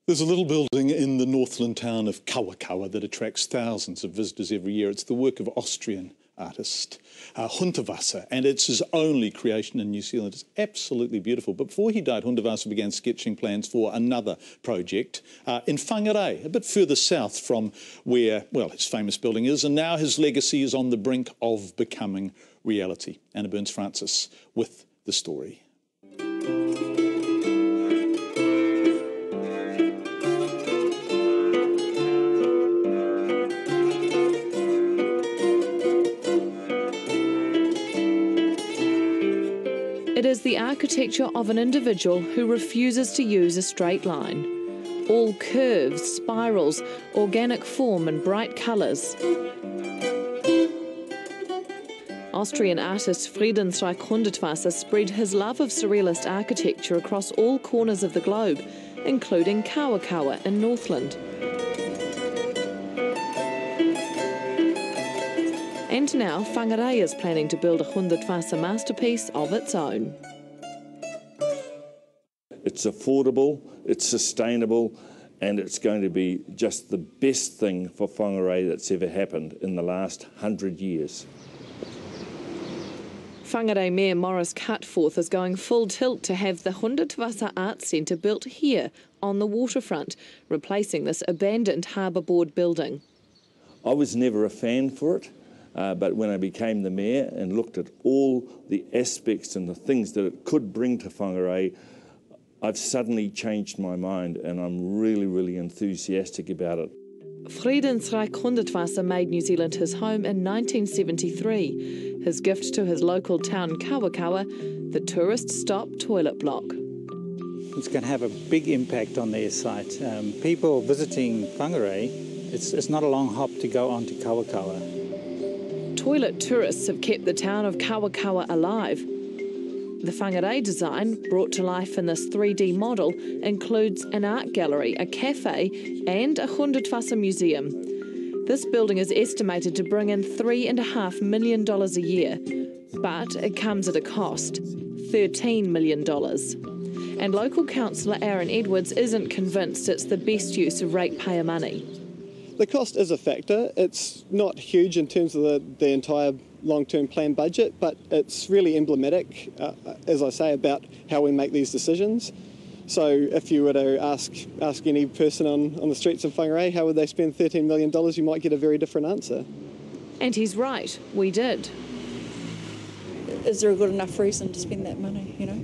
There's a little building in the Northland town of Kawakawa that attracts thousands of visitors every year. It's the work of Austrian artist Hundertwasser, and it's his only creation in New Zealand. It's absolutely beautiful. But before he died, Hundertwasser began sketching plans for another project in Whangarei, a bit further south from where, well, his famous building is, and now his legacy is on the brink of becoming reality. Anna Burns-Francis with the story. It is the architecture of an individual who refuses to use a straight line. All curves, spirals, organic form and bright colours. Austrian artist Frederick Hundertwasser spread his love of surrealist architecture across all corners of the globe, including Kawakawa in Northland. And now Whangarei is planning to build a Hundertwasser masterpiece of its own. It's affordable, it's sustainable, and it's going to be just the best thing for Whangarei that's ever happened in the last 100 years. Whangarei Mayor Maurice Cutforth is going full tilt to have the Hundertwasser Art Centre built here on the waterfront, replacing this abandoned harbour board building. I was never a fan for it. But when I became the mayor and looked at all the aspects and the things that it could bring to Whangarei, I've suddenly changed my mind and I'm really, really enthusiastic about it. Frederick Hundertwasser made New Zealand his home in 1973. His gift to his local town, Kawakawa, the tourist stop toilet block. It's going to have a big impact on their site. People visiting Whangarei, it's not a long hop to go on to Kawakawa. Toilet tourists have kept the town of Kawakawa alive. The Whangarei design, brought to life in this 3D model, includes an art gallery, a cafe and a Hundertwasser museum. This building is estimated to bring in $3.5 million a year, but it comes at a cost, $13 million. And local councillor Aaron Edwards isn't convinced it's the best use of ratepayer money. The cost is a factor. It's not huge in terms of the entire long-term plan budget, but it's really emblematic, as I say, about how we make these decisions. So if you were to ask any person on the streets of Whangarei how would they spend $13 million, you might get a very different answer. And he's right, we did. Is there a good enough reason to spend that money, you know?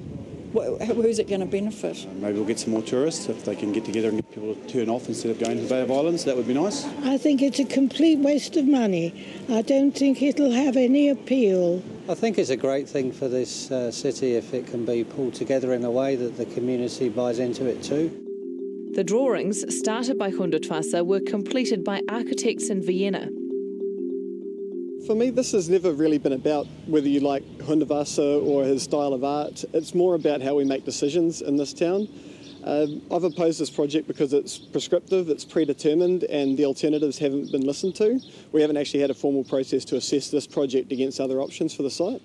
Who's it going to benefit? Maybe we'll get some more tourists if they can get together and get people to turn off instead of going to the Bay of Islands. That would be nice. I think it's a complete waste of money. I don't think it'll have any appeal. I think it's a great thing for this city if it can be pulled together in a way that the community buys into it too. The drawings, started by Hundertwasser, were completed by architects in Vienna. For me, this has never really been about whether you like Hundertwasser or his style of art. It's more about how we make decisions in this town. I've opposed this project because it's prescriptive, it's predetermined, and the alternatives haven't been listened to. We haven't actually had a formal process to assess this project against other options for the site.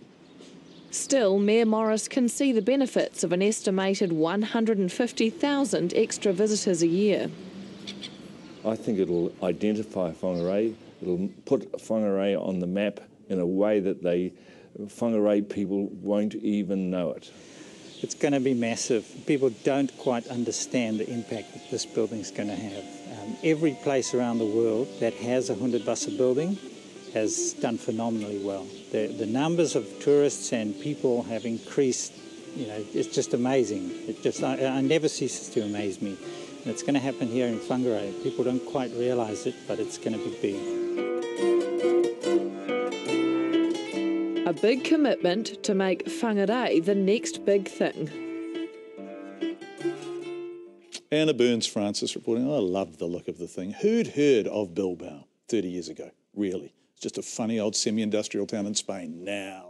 Still, Mayor Morris can see the benefits of an estimated 150,000 extra visitors a year. I think it'll identify Whangarei. It'll put Whangarei on the map in a way that Whangarei people won't even know it. It's going to be massive. People don't quite understand the impact that this building's going to have. Every place around the world that has a Hundertwasser building has done phenomenally well. The numbers of tourists and people have increased. You know, it's just amazing. I never ceases to amaze me. And it's going to happen here in Whangarei. People don't quite realise it, but it's going to be big. A big commitment to make Whangarei the next big thing. Anna Burns-Francis reporting. I love the look of the thing. Who'd heard of Bilbao 30 years ago? Really? It's just a funny old semi-industrial town in Spain now.